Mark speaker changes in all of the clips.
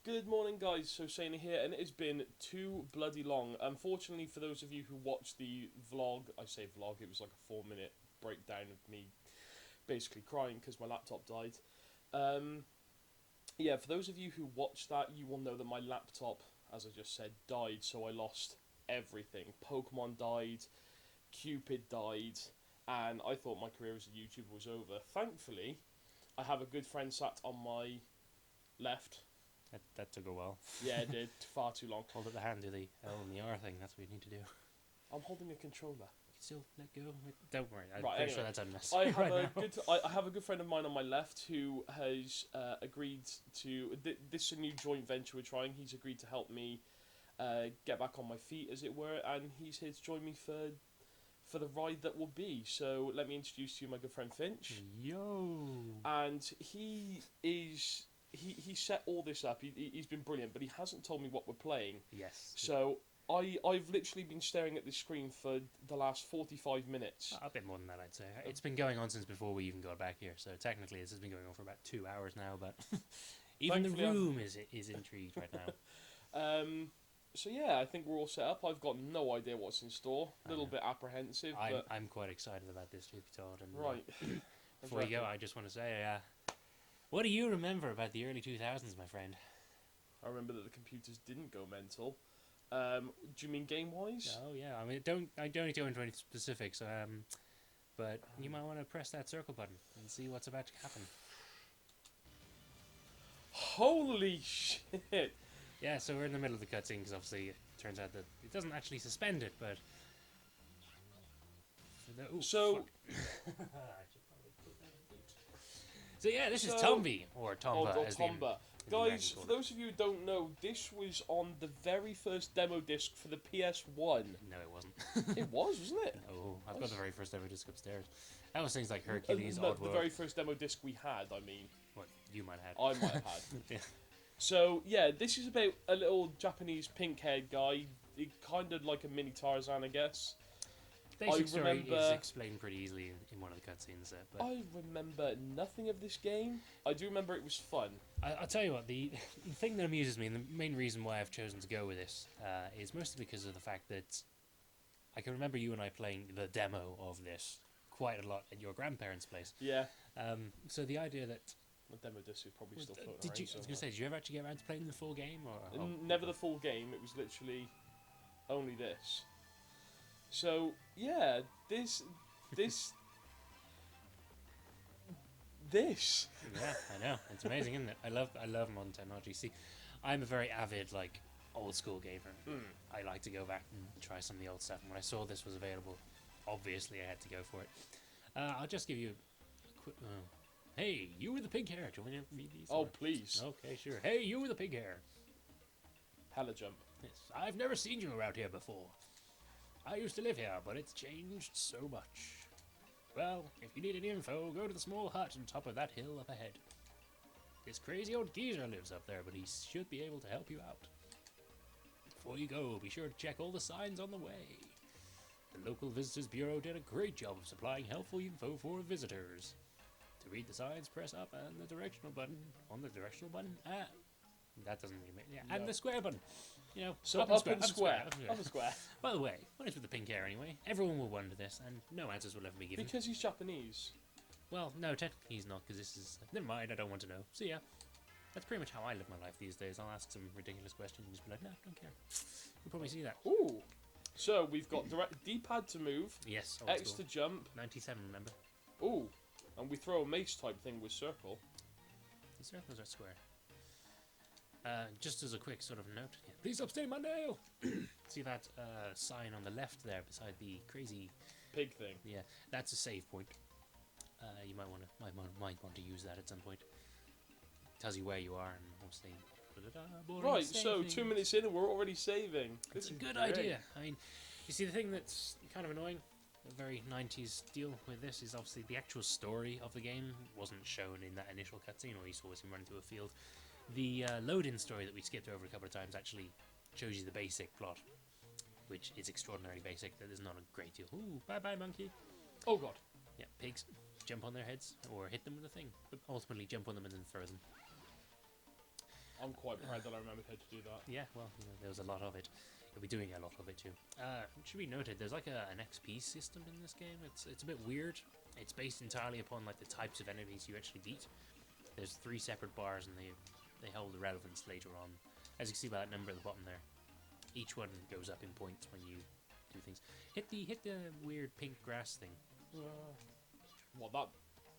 Speaker 1: Good morning, guys. So Osena here, and it has been too bloody long. Unfortunately, for those of you who watched the vlog, I say vlog, it was like a 4-minute breakdown of me basically crying because my laptop died. Yeah, for those of you who watched that, you will know that my laptop, as I just said, died, so I lost everything. Pokemon died, Cupid died, and I thought my career as a YouTuber was over. Thankfully, I have a good friend sat on my left.
Speaker 2: That took a while.
Speaker 1: Yeah, it did. Far too long.
Speaker 2: Hold up the hand, do the L and the R thing. That's what you need to do. You
Speaker 1: I'm holding a controller.
Speaker 2: can still let go. Don't worry. I'm
Speaker 1: Right,
Speaker 2: pretty
Speaker 1: anyway,
Speaker 2: sure that's
Speaker 1: I
Speaker 2: unnecessary
Speaker 1: have
Speaker 2: right now.
Speaker 1: I have a good friend of mine on my left who has agreed to. This is a new joint venture we're trying. He's agreed to help me get back on my feet, as it were, and he's here to join me for the ride that will be. So let me introduce to you my good friend Finch,
Speaker 2: Yo.
Speaker 1: and he set all this up. He's been brilliant, but he hasn't told me what we're playing.
Speaker 2: Yes.
Speaker 1: So I've literally been staring at this screen for the last 45 minutes.
Speaker 2: A bit more than that, I'd say. It's been going on since before we even got back here. So technically, this has been going on for about 2 hours now. But even the
Speaker 1: Thankfully,
Speaker 2: room is intrigued right now.
Speaker 1: So yeah, I think we're all set up. I've got no idea what's in store. A little bit apprehensive, but
Speaker 2: I'm quite excited about this, truth be told. And
Speaker 1: right.
Speaker 2: before we go, I just want to say, what do you remember about the early 2000s, my friend?
Speaker 1: I remember that the computers didn't go mental. Do you mean game-wise?
Speaker 2: Oh yeah, I mean, I don't need to go into any specifics. But you might want to press that circle button and see what's about to happen.
Speaker 1: Holy shit!
Speaker 2: Yeah, so we're in the middle of the cutscene because obviously it turns out that it doesn't actually suspend it, but.
Speaker 1: So.
Speaker 2: So yeah, this is
Speaker 1: So-
Speaker 2: Tombi or Tomba
Speaker 1: Or
Speaker 2: as
Speaker 1: Tomba.
Speaker 2: the
Speaker 1: Guys,
Speaker 2: Americans call
Speaker 1: for those of you who don't know, this was on the very first demo disc for the PS1.
Speaker 2: No, it wasn't.
Speaker 1: It was, wasn't it?
Speaker 2: Oh, I've got the very first ever disc upstairs. That was things like Hercules,
Speaker 1: No, the
Speaker 2: Oddworld.
Speaker 1: very first demo disc we had, I mean.
Speaker 2: What you might have.
Speaker 1: I might have had.
Speaker 2: Yeah.
Speaker 1: So, yeah, this is about a little Japanese pink-haired guy, kind of like a mini Tarzan, I guess.
Speaker 2: Basic story is
Speaker 1: remember-
Speaker 2: explained pretty easily in one of the cutscenes. But
Speaker 1: I remember nothing of this game. I do remember it was fun.
Speaker 2: I'll tell you what, the thing that amuses me, and the main reason why I've chosen to go with this, is mostly because of the fact that I can remember you and I playing the demo of this quite a lot at your grandparents' place.
Speaker 1: Yeah.
Speaker 2: So the idea that...
Speaker 1: The demo disc is probably still floating
Speaker 2: Did
Speaker 1: around
Speaker 2: you, I was going to say, did you ever actually get around to playing the full game? Or
Speaker 1: Never the full game, it was literally only this. So, yeah, this...
Speaker 2: Yeah, I know. It's amazing, isn't it? I love modern technology. See, I'm a very avid, like, old school gamer. I like to go back and try some of the old stuff. And when I saw this was available, obviously I had to go for it. I'll just give you a quick... hey, you with the pink hair. Do you want to read these?
Speaker 1: Oh,
Speaker 2: or-
Speaker 1: please.
Speaker 2: Okay, sure. Hey, you with the pink hair.
Speaker 1: Hella jump.
Speaker 2: Yes, I've never seen you around here before. I used to live here, but it's changed so much. Well, if you need any info, go to the small hut on top of that hill up ahead. This crazy old geezer lives up there, but he should be able to help you out. Before you go, be sure to check all the signs on the way. The local Visitors Bureau did a great job of supplying helpful info for visitors. To read the signs, press up and the directional button. On the directional button, that doesn't really make... Yeah, and
Speaker 1: No.
Speaker 2: the square button. You know,
Speaker 1: So up and square. Up and square.
Speaker 2: By the way, what is with the pink hair anyway? Everyone will wonder this, and no answers will ever be given.
Speaker 1: Because he's Japanese.
Speaker 2: Well, no, technically he's not, because this is... Never mind, I don't want to know. So yeah, that's pretty much how I live my life these days. I'll ask some ridiculous questions and just be like, no, don't care. You'll probably see that.
Speaker 1: Ooh. So, we've got direct D-pad to move,
Speaker 2: Yes, old
Speaker 1: X
Speaker 2: school.
Speaker 1: to jump.
Speaker 2: 97, remember?
Speaker 1: Ooh. And we throw a mace type thing with circle.
Speaker 2: The circles are square. Just as a quick sort of note, please stop staying my nail! See that sign on the left there beside the crazy...
Speaker 1: Pig thing.
Speaker 2: Yeah, that's a save point. You might want to use that at some point. Tells you where you are and obviously...
Speaker 1: Right, so 2 minutes in and we're already saving.
Speaker 2: It's a
Speaker 1: is
Speaker 2: good
Speaker 1: great.
Speaker 2: idea. I mean, you see, the thing that's kind of annoying, a very 90s deal with this, is obviously the actual story of the game wasn't shown in that initial cutscene where you saw him running through a field. The load-in story that we skipped over a couple of times actually shows you the basic plot, which is extraordinarily basic. That is not a great deal. Ooh, bye-bye, monkey.
Speaker 1: Oh god.
Speaker 2: Yeah, pigs. Jump on their heads, or hit them with a thing. But ultimately jump on them and then throw them.
Speaker 1: I'm quite proud that I remembered how to do that.
Speaker 2: Yeah, well, you know, there was a lot of it. You'll be doing a lot of it too. It should be noted, there's like an XP system in this game. It's a bit weird. It's based entirely upon like the types of enemies you actually beat. There's 3 separate bars, and they hold relevance later on. As you can see by that number at the bottom there, each one goes up in points when you do things. Hit the weird pink grass thing.
Speaker 1: What, that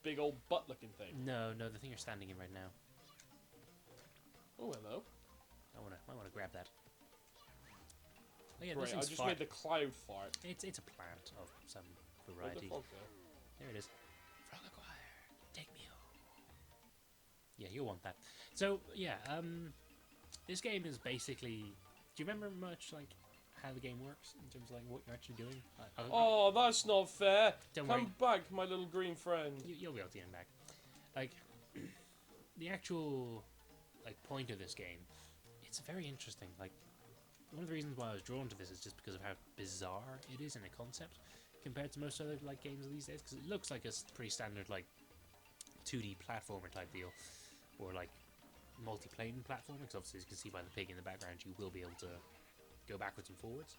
Speaker 1: big old butt-looking thing?
Speaker 2: No, the thing you're standing in right now.
Speaker 1: Oh, hello.
Speaker 2: I wanna grab that. Oh yeah,
Speaker 1: Great, I just made the cloud fart.
Speaker 2: It's a plant of some
Speaker 1: Where'd the
Speaker 2: variety.
Speaker 1: frog go?
Speaker 2: There it is. Frog acquired. Take me home. Yeah, you'll want that. So yeah, this game is basically. Do you remember much like how the game works in terms of like what you're actually doing?
Speaker 1: Oh, that's not fair.
Speaker 2: Don't
Speaker 1: Come back, my little green friend.
Speaker 2: You'll be able to get him back. Like the actual like point of this game, it's very interesting. Like one of the reasons why I was drawn to this is just because of how bizarre it is in a concept compared to most other like games these days. Because it looks like a pretty standard like 2D platformer type deal, or like multi-plane platformer. Because obviously, as you can see by the pig in the background, you will be able to go backwards and forwards.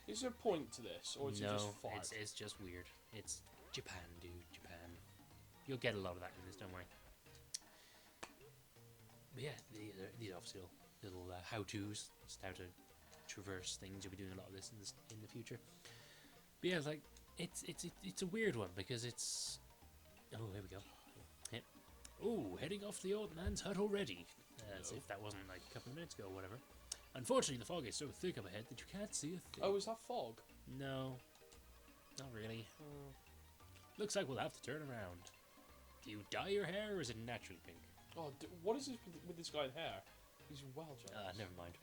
Speaker 1: Is there a point to this, or is it just fun?
Speaker 2: It's just weird. It's Japan, dude, Japan. You'll get a lot of that in this, don't worry. But yeah, these are obviously little how-tos, just how to traverse things. You'll be doing a lot of this in the future. But yeah, like it's a weird one because it's. Oh, here we go. Yeah. Oh, heading off the old man's hut already. As if that wasn't like a couple of minutes ago or whatever. Unfortunately, the fog is so thick up ahead that you can't see a thing.
Speaker 1: Oh, is that fog?
Speaker 2: No, not really. Looks like we'll have to turn around. Do you dye your hair, or is it naturally pink?
Speaker 1: Oh, what is this with this guy in hair? He's well jealous.
Speaker 2: Never mind.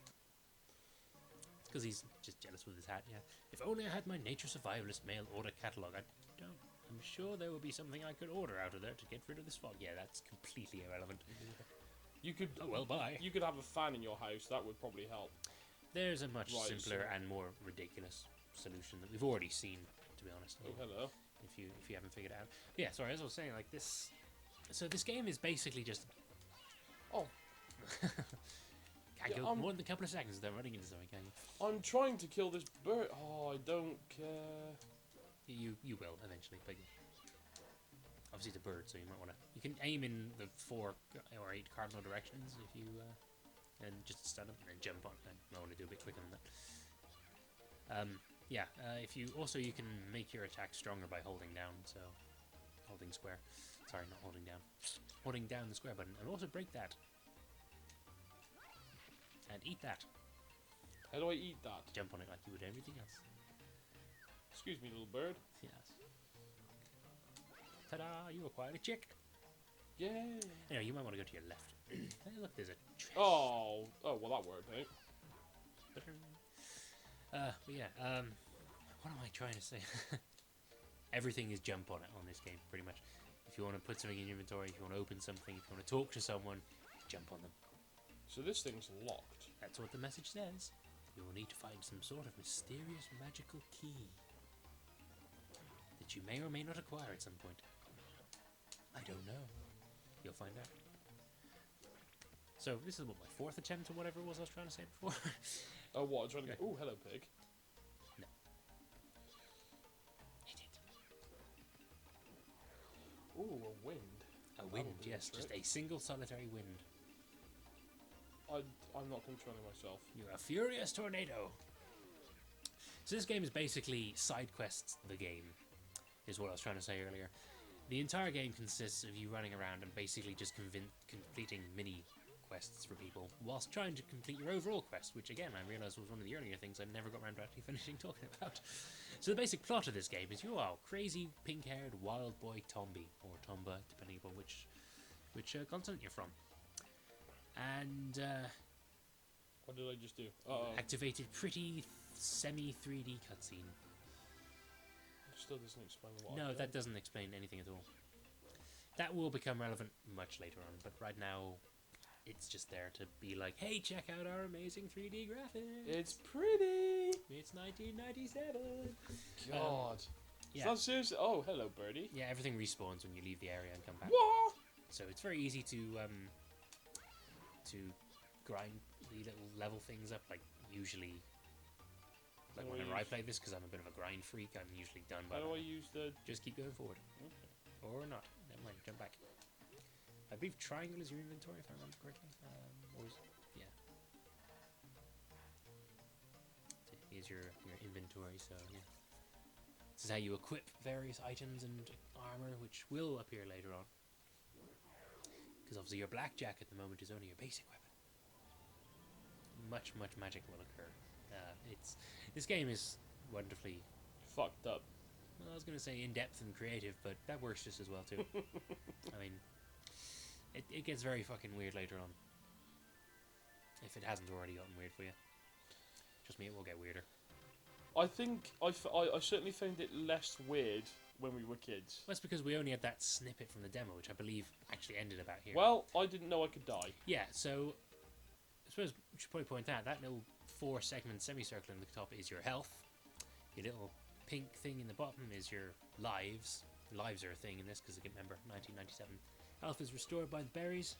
Speaker 2: It's because he's just jealous with his hat, yeah. If only I had my Nature Survivalist mail order catalogue. I'm sure there would be something I could order out of there to get rid of this fog. Yeah, that's completely irrelevant.
Speaker 1: You could.
Speaker 2: Oh, well, bye.
Speaker 1: You could have a fan in your house. That would probably help.
Speaker 2: There's a much simpler and more ridiculous solution that we've already seen, to be honest.
Speaker 1: Oh, hello.
Speaker 2: If you haven't figured it out. Yeah, sorry, as I was saying, like this. So this game is basically just.
Speaker 1: Oh.
Speaker 2: Can't go more than a couple of seconds without running into something, can you?
Speaker 1: I'm trying to kill this bird. Oh, I don't care.
Speaker 2: You will eventually, but obviously it's a bird, so you might want to. You can aim in the 4 or 8 cardinal directions if you and just stun them and then jump on. I want to do a bit quicker than that. If you can make your attack stronger by holding down. So holding square. Sorry, not holding down. Holding down the square button, and also break that. And eat that.
Speaker 1: How do I eat that?
Speaker 2: Jump on it like you would everything else.
Speaker 1: Excuse me, little bird.
Speaker 2: Yes. Ta-da! You acquired a chick.
Speaker 1: Yay!
Speaker 2: Anyway, you might want to go to your left. Hey, look, there's a chest.
Speaker 1: Oh, well, that worked, eh?
Speaker 2: But yeah, what am I trying to say? Everything is jump on it on this game, pretty much. If you want to put something in your inventory, if you want to open something, if you want to talk to someone, jump on them.
Speaker 1: So this thing's locked.
Speaker 2: That's what the message says. You will need to find some sort of mysterious magical key that you may or may not acquire at some point. I don't know. You'll find out. So this is what, my 4th attempt or whatever it was I was trying to say before.
Speaker 1: Oh, what? I'm trying to get. Oh, hello, pig.
Speaker 2: No. Hit it.
Speaker 1: Ooh, a wind.
Speaker 2: A wind, yes, just a single solitary wind.
Speaker 1: I'm not controlling myself.
Speaker 2: You're a furious tornado. So this game is basically side quests. The game is what I was trying to say earlier. The entire game consists of you running around and basically just completing mini quests for people, whilst trying to complete your overall quest, which again I realised was one of the earlier things I never got around to actually finishing talking about. So the basic plot of this game is you are crazy pink-haired wild boy Tombi, or Tomba, depending upon which continent you're from. And
Speaker 1: what did I just do?
Speaker 2: activated pretty semi-3D cutscene.
Speaker 1: Still doesn't explain what.
Speaker 2: No, that doesn't explain anything at all. That will become relevant much later on, but right now it's just there to be like, hey, check out our amazing 3D graphics.
Speaker 1: It's pretty.
Speaker 2: It's 1997.
Speaker 1: God.
Speaker 2: Yeah.
Speaker 1: Is that seriously? Oh, hello, birdie.
Speaker 2: Yeah, everything respawns when you leave the area and come back.
Speaker 1: What?
Speaker 2: So it's very easy to grind the little level things up. Like usually, like
Speaker 1: How do I
Speaker 2: whenever I
Speaker 1: use-
Speaker 2: play this, because I'm a bit of a grind freak, I'm usually done by
Speaker 1: How do
Speaker 2: that.
Speaker 1: I use the?
Speaker 2: Just keep going forward.
Speaker 1: Okay.
Speaker 2: Or not. Never mind, jump back. I believe triangle is your inventory, if I remember correctly. Or is, yeah. Here's your inventory, so yeah. This is how you equip various items and armor, which will appear later on. Because obviously your blackjack at the moment is only your basic weapon. Much magic will occur. This game is wonderfully,
Speaker 1: Fucked up.
Speaker 2: well, I was going to say in-depth and creative, but that works just as well too. I mean, it gets very fucking weird later on. If it hasn't already gotten weird for you. Trust me, it will get weirder.
Speaker 1: I think I certainly found it less weird when we were kids.
Speaker 2: Well, that's because we only had that snippet from the demo, which I believe actually ended about here.
Speaker 1: Well, I didn't know I could die.
Speaker 2: Yeah, so I suppose we should probably point out that little 4-segment semicircle in the top is your health. Your little pink thing in the bottom is your lives. Lives are a thing in this because, again, remember, 1997. Health is restored by the berries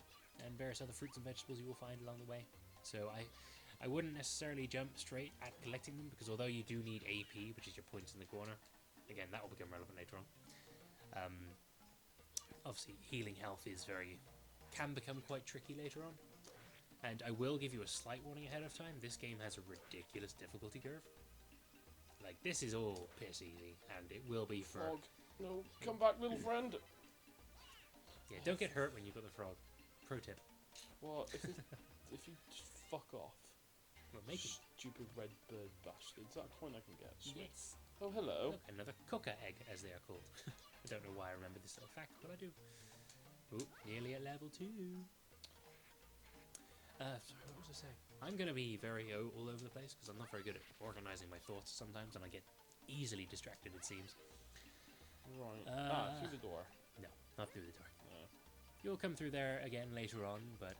Speaker 2: and various other fruits and vegetables you will find along the way. So I wouldn't necessarily jump straight at collecting them, because although you do need AP, which is your points in the corner, again, that will become relevant later on. Obviously, healing health can become quite tricky later on. And I will give you a slight warning ahead of time. This game has a ridiculous difficulty curve. Like, this is all piss easy, and it will be for...
Speaker 1: Frog. No, come back, little friend.
Speaker 2: Yeah, don't get hurt when you've got the frog. Pro tip.
Speaker 1: Well, if you just fuck off.
Speaker 2: Well, make it.
Speaker 1: Stupid red bird bastards. That point I can get. Sweet.
Speaker 2: Yes.
Speaker 1: Oh, hello.
Speaker 2: Look, another cooker egg, as they are called. I don't know why I remember this little fact, but I do. Ooh, nearly at level 2. Sorry, what was I saying? I'm going to be very all over the place, because I'm not very good at organising my thoughts sometimes, and I get easily distracted, it seems.
Speaker 1: Right. Through the door.
Speaker 2: No, not through the door.
Speaker 1: No.
Speaker 2: You'll come through there again later on, but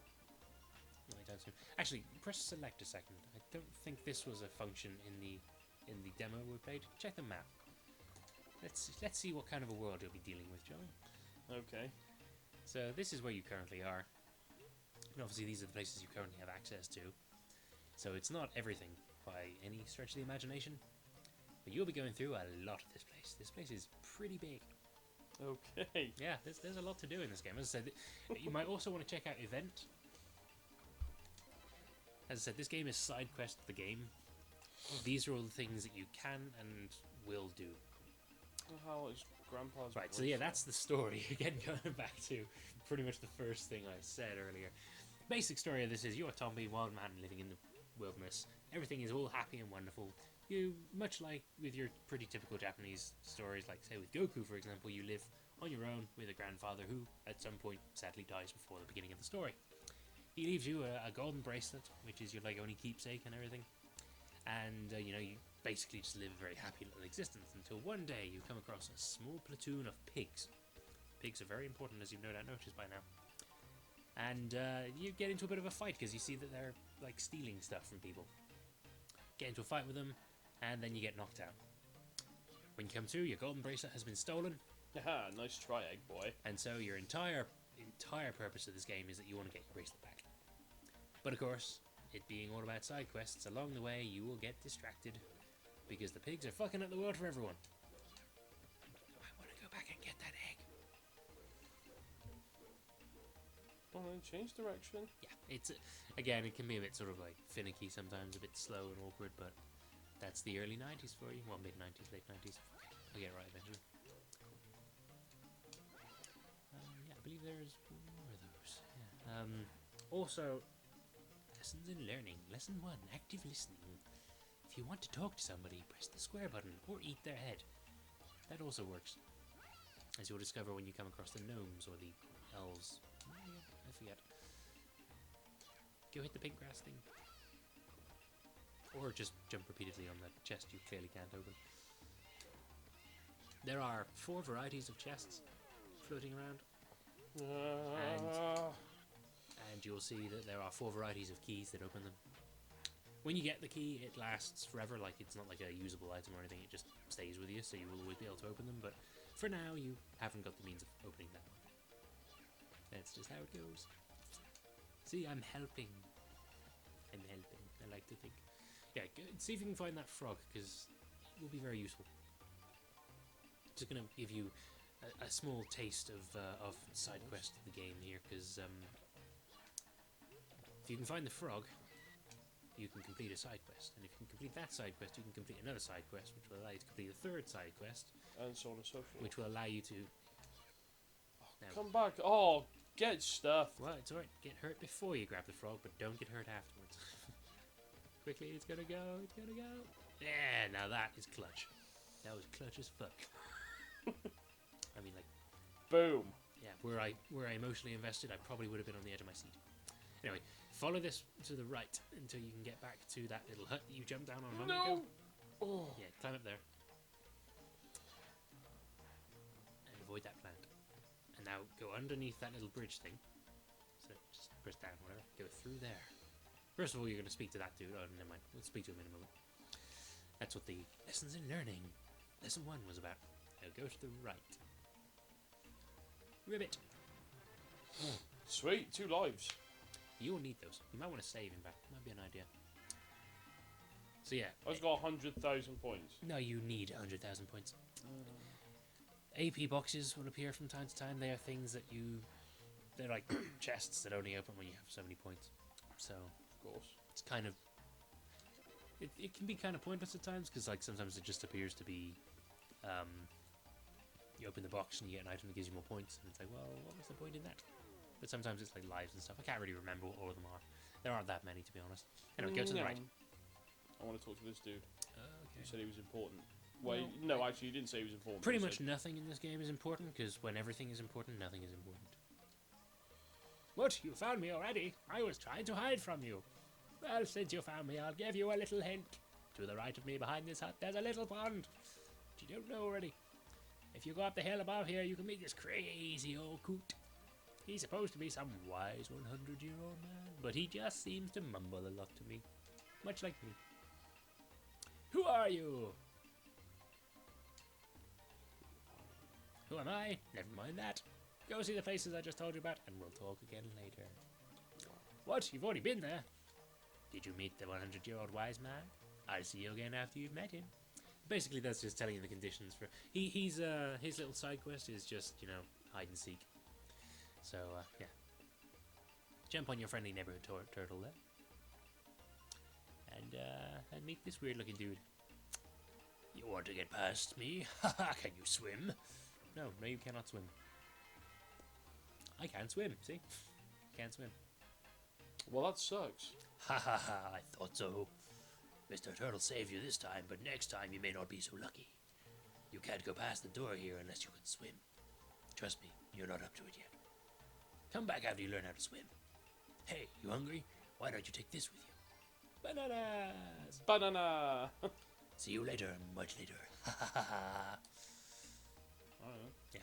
Speaker 2: anytime soon. Actually, press select a second. I don't think this was a function in the demo we played. Check the map. Let's see what kind of a world you'll be dealing with, Joey.
Speaker 1: Okay.
Speaker 2: So this is where you currently are. And obviously these are the places you currently have access to. So it's not everything by any stretch of the imagination. But you'll be going through a lot of this place. This place is pretty big.
Speaker 1: Okay.
Speaker 2: Yeah, there's a lot to do in this game. As I said, you might also want to check out Event. As I said, this game is side quest the game. These are all the things that you can and will do.
Speaker 1: How is Grandpa's
Speaker 2: Right, so
Speaker 1: voice
Speaker 2: yeah,
Speaker 1: there?
Speaker 2: that's the story. Again, going back to pretty much the first thing I said earlier. Basic story of this is you're a Tombi, wild man living in the wilderness. Everything is all happy and wonderful. You, much like with your pretty typical Japanese stories, like say with Goku, for example, you live on your own with a grandfather who, at some point, sadly dies before the beginning of the story. He leaves you a golden bracelet, which is your like only keepsake and everything. And you basically just live a very happy little existence until one day you come across a small platoon of pigs. Pigs are very important, as you've no doubt noticed by now. And you get into a bit of a fight because you see that they're like stealing stuff from people. Get into a fight with them, and then you get knocked out. When you come through, your golden bracelet has been stolen,
Speaker 1: Haha, nice try, egg boy.
Speaker 2: and so your entire purpose of this game is that you want to get your bracelet back. But of course, it being all about side quests, along the way you will get distracted because the pigs are fucking up the world for everyone. I want to go back and get that egg.
Speaker 1: Oh, no, change direction.
Speaker 2: Yeah, it's again, it can be a bit sort of like finicky sometimes, a bit slow and awkward, but that's the early 90s for you. Well, mid 90s, late 90s. I'll get it right eventually. Yeah, I believe there's more of those. Yeah. Also, lessons in learning. Lesson 1, active listening. If you want to talk to somebody, press the square button or eat their head. That also works, as you'll discover when you come across the gnomes or the elves. Oh, yeah, I forget. Go hit the pink grass thing. Or just jump repeatedly on the chest you clearly can't open. There are 4 varieties of chests floating around. And you'll see that there are 4 varieties of keys that open them. When you get the key, it lasts forever. Like, it's not like a usable item or anything. It just stays with you, so you will always be able to open them. But for now, you haven't got the means of opening that one. That's just how it goes. See, I'm helping. I'm helping, I like to think. Yeah, see if you can find that frog, because it will be very useful. Just going to give you a small taste of side quest of the game here, because if you can find the frog, you can complete a side quest, and if you can complete that side quest, you can complete another side quest, which will allow you to complete a third side quest,
Speaker 1: and so on and so forth.
Speaker 2: which will allow you to... Now,
Speaker 1: come back! Oh, get stuff.
Speaker 2: well, it's alright. Get hurt before you grab the frog, but don't get hurt afterwards. Quickly, it's gonna go. It's gonna go. Yeah, now that is clutch. That was clutch as fuck. I mean, like,
Speaker 1: Boom.
Speaker 2: yeah, were I emotionally invested, I probably would have been on the edge of my seat. Anyway, follow this to the right until you can get back to that little hut that you jumped down on a moment ago.
Speaker 1: Oh.
Speaker 2: Yeah, climb up there. And avoid that plant. And now go underneath that little bridge thing. So just press down, whatever. Go through there. First of all, you're going to speak to that dude. Oh, never mind. We'll speak to him in a moment. That's what the lessons in learning, lesson 1 was about. Now go to the right. Ribbit.
Speaker 1: Sweet, 2 lives.
Speaker 2: You'll need those. You might want to save, in fact. Might be an idea. So yeah.
Speaker 1: I've got 100,000 points.
Speaker 2: No, you need 100,000 points. AP boxes will appear from time to time. They are things that they're like chests that only open when you have so many points. So,
Speaker 1: Of course.
Speaker 2: it's kind of... It can be kind of pointless at times, because like sometimes it just appears to be... you open the box and you get an item that gives you more points, and it's like, well, what was the point in that? But sometimes it's like lives and stuff. I can't really remember what all of them are. There aren't that many, to be honest. Anyway, go to the right.
Speaker 1: I want to talk to this dude.
Speaker 2: Okay.
Speaker 1: You said he was important. Wait, no, actually, you didn't say he was important.
Speaker 2: Pretty
Speaker 1: You
Speaker 2: much
Speaker 1: said-
Speaker 2: nothing in this game is important, because when everything is important, nothing is important. What? You found me already? I was trying to hide from you. Well, since you found me, I'll give you a little hint. To the right of me, behind this hut, there's a little pond. But you don't know already. If you go up the hill above here, you can meet this crazy old coot. He's supposed to be some wise 100-year-old man, but he just seems to mumble a lot to me. Much like me. Who are you? Who am I? Never mind that. Go see the places I just told you about, and we'll talk again later. What? You've already been there? Did you meet the 100-year-old wise man? I'll see you again after you've met him. Basically, that's just telling you the conditions for... His little side quest is just, hide and seek. So, yeah. Jump on your friendly neighborhood turtle there. And meet this weird-looking dude. You want to get past me? Haha, can you swim? No, you cannot swim. I can't swim, see? Can't swim.
Speaker 1: Well, that sucks.
Speaker 2: Ha ha ha, I thought so. Mr. Turtle saved you this time, but next time you may not be so lucky. You can't go past the door here unless you can swim. Trust me, you're not up to it yet. Come back after you learn how to swim. Hey, you hungry? Why don't you take this with you? Bananas!
Speaker 1: Banana!
Speaker 2: See you later, much later. Ha ha ha ha.
Speaker 1: I don't know.
Speaker 2: Yeah.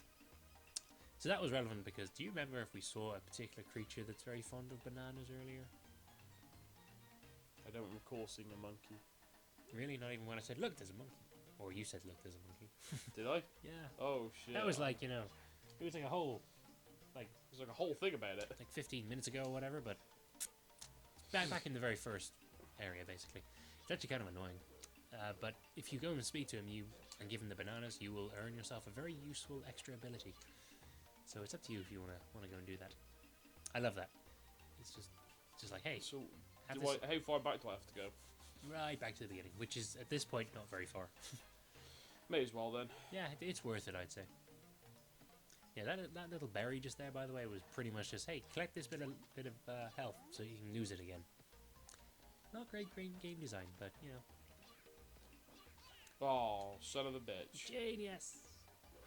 Speaker 2: So that was relevant because do you remember if we saw a particular creature that's very fond of bananas earlier?
Speaker 1: I don't recall seeing a monkey.
Speaker 2: Really? Not even when I said, look, there's a monkey. Or you said, look, there's a monkey.
Speaker 1: Did I?
Speaker 2: Yeah.
Speaker 1: Oh, shit.
Speaker 2: That was like, it was like a whole,
Speaker 1: There's like a whole thing about it.
Speaker 2: like 15 minutes ago or whatever, but back in the very first area, basically. It's actually kind of annoying. But if you go and speak to him and give him the bananas, you will earn yourself a very useful extra ability. So it's up to you if you want to go and do that. I love that. It's just like, hey,
Speaker 1: So,
Speaker 2: have
Speaker 1: how
Speaker 2: this
Speaker 1: far back do I have to go?
Speaker 2: right back to the beginning, which is at this point not very far.
Speaker 1: May as well then.
Speaker 2: Yeah, it's worth it, I'd say. Yeah, that little berry just there, by the way, was pretty much just, hey, collect this bit of health so you can use it again. Not great game design, but
Speaker 1: Oh, son of a bitch.
Speaker 2: genius.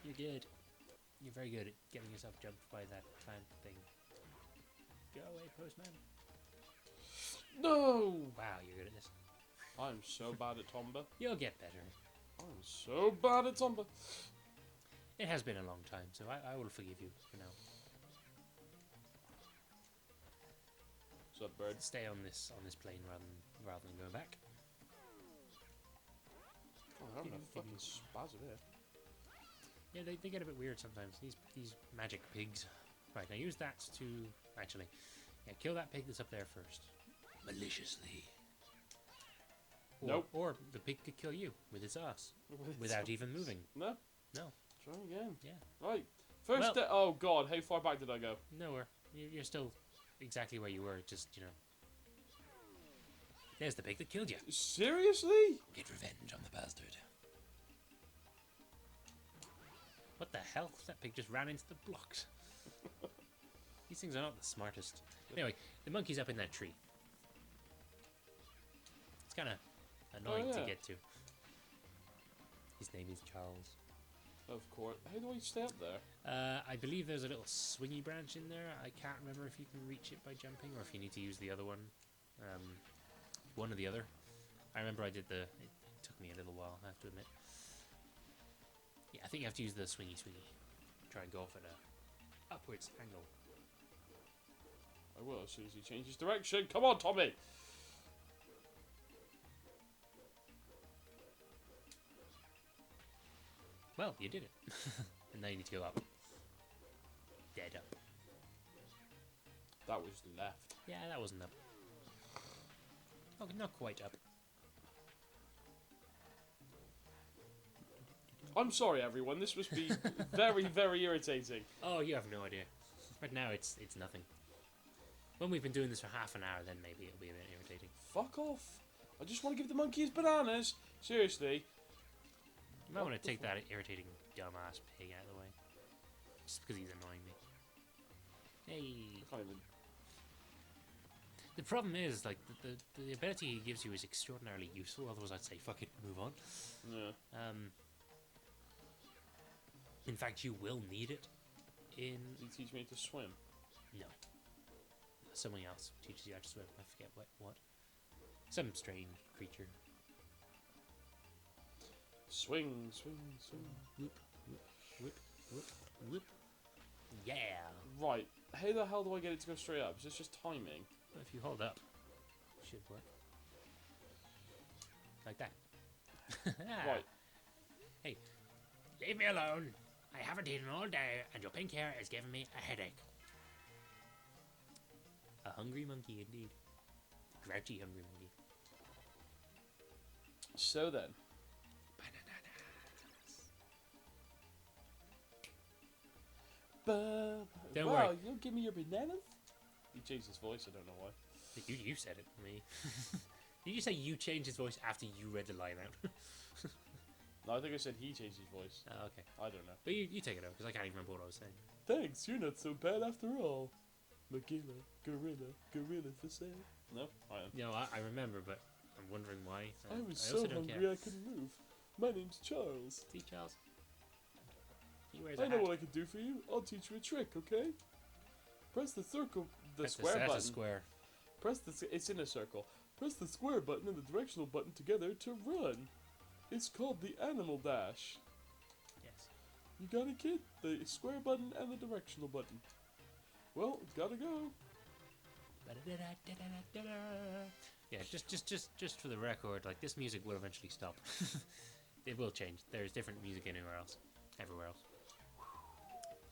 Speaker 2: You're good. You're very good at getting yourself jumped by that plant thing. Go away, postman.
Speaker 1: No!
Speaker 2: Wow, you're good at this.
Speaker 1: I'm so bad at Tomba.
Speaker 2: You'll get better.
Speaker 1: I'm so bad at Tomba.
Speaker 2: It has been a long time, so I will forgive you for now.
Speaker 1: What's up, bird?
Speaker 2: Stay on this plane rather than going back.
Speaker 1: Oh, I'm having a fucking spasm here.
Speaker 2: Yeah, they get a bit weird sometimes. These magic pigs. Right, now use that to... Actually, yeah, kill that pig that's up there first. maliciously.
Speaker 1: Nope.
Speaker 2: Or the pig could kill you with its ass without even moving.
Speaker 1: No.
Speaker 2: No.
Speaker 1: Try again.
Speaker 2: Yeah.
Speaker 1: Right. First.
Speaker 2: Well-
Speaker 1: Oh God! How far back did I go?
Speaker 2: Nowhere. You're still exactly where you were. Just there's the pig that killed you.
Speaker 1: Seriously?
Speaker 2: Get revenge on the bastard. What the hell? That pig just ran into the blocks. These things are not the smartest. Anyway, the monkey's up in that tree. It's kind of annoying to
Speaker 1: yeah.
Speaker 2: get to. His name is Charles.
Speaker 1: Of course. How do I stay up there?
Speaker 2: I believe there's a little swingy branch in there. I can't remember if you can reach it by jumping or if you need to use the other one. One or the other. I remember I did it took me a little while, I have to admit. Yeah, I think you have to use the swingy. Try and go off at a upwards angle.
Speaker 1: I will as soon as he changes direction. Come on, Tommy!
Speaker 2: Well, you did it. And now you need to go up. Dead up.
Speaker 1: That was left.
Speaker 2: Yeah, that wasn't up. Oh, not quite up.
Speaker 1: I'm sorry, everyone. This must be very, very irritating.
Speaker 2: Oh, you have no idea. Right now, it's nothing. When we've been doing this for half an hour, then maybe it'll be a bit irritating.
Speaker 1: Fuck off. I just want to give the monkey his bananas. Seriously.
Speaker 2: You might want to take that irritating dumbass pig out of the way. Just because he's annoying me. Hey.
Speaker 1: I can't even...
Speaker 2: The problem is, like, the ability he gives you is extraordinarily useful, otherwise I'd say, fuck it, move on.
Speaker 1: Yeah.
Speaker 2: In fact, you will need it in...
Speaker 1: Did he teach me to swim?
Speaker 2: No. Someone else teaches you how to swim. I forget what. Some strange creature.
Speaker 1: Swing, swing, swing.
Speaker 2: Whoop, whoop, whoop, whoop, whoop. Yeah!
Speaker 1: Right. How the hell do I get it to go straight up? Is this just timing?
Speaker 2: Well, if you hold up, it should work. Like that.
Speaker 1: Right.
Speaker 2: Hey, leave me alone. I haven't eaten all day, and your pink hair is giving me a headache. A hungry monkey, indeed. Grouchy hungry monkey.
Speaker 1: So then.
Speaker 2: Don't
Speaker 1: wow,
Speaker 2: worry.
Speaker 1: you don't give me your bananas? He changed his voice, I don't know why.
Speaker 2: You said it, me. Did you say you changed his voice after you read the line out?
Speaker 1: No, I think I said he changed his voice.
Speaker 2: Oh, okay.
Speaker 1: I don't know.
Speaker 2: But you take it over, because I can't even remember what I was saying.
Speaker 1: Thanks, you're not so bad after all. Magilla, gorilla for sale. No, I am.
Speaker 2: You know, I remember, but I'm wondering why.
Speaker 1: I was
Speaker 2: also
Speaker 1: so
Speaker 2: don't
Speaker 1: hungry
Speaker 2: care.
Speaker 1: I couldn't move. My name's Charles.
Speaker 2: See, Charles? He wears
Speaker 1: I
Speaker 2: a
Speaker 1: know
Speaker 2: hat.
Speaker 1: what I can do for you. I'll teach you a trick, okay? Press the circle, the
Speaker 2: That's
Speaker 1: square
Speaker 2: that's
Speaker 1: button.
Speaker 2: a square.
Speaker 1: Press it's in a circle. Press the square button and the directional button together to run. It's called the animal dash.
Speaker 2: Yes.
Speaker 1: You got it, kid? The square button and the directional button. Well, gotta go.
Speaker 2: Yeah, just for the record, like, this music will eventually stop. It will change. There's different music everywhere else.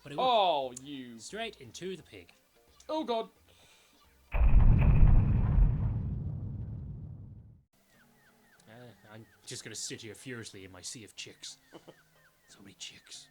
Speaker 2: But it will
Speaker 1: Oh, you.
Speaker 2: straight into the pig.
Speaker 1: Oh, God.
Speaker 2: I'm just gonna sit here furiously in my sea of chicks. So many chicks.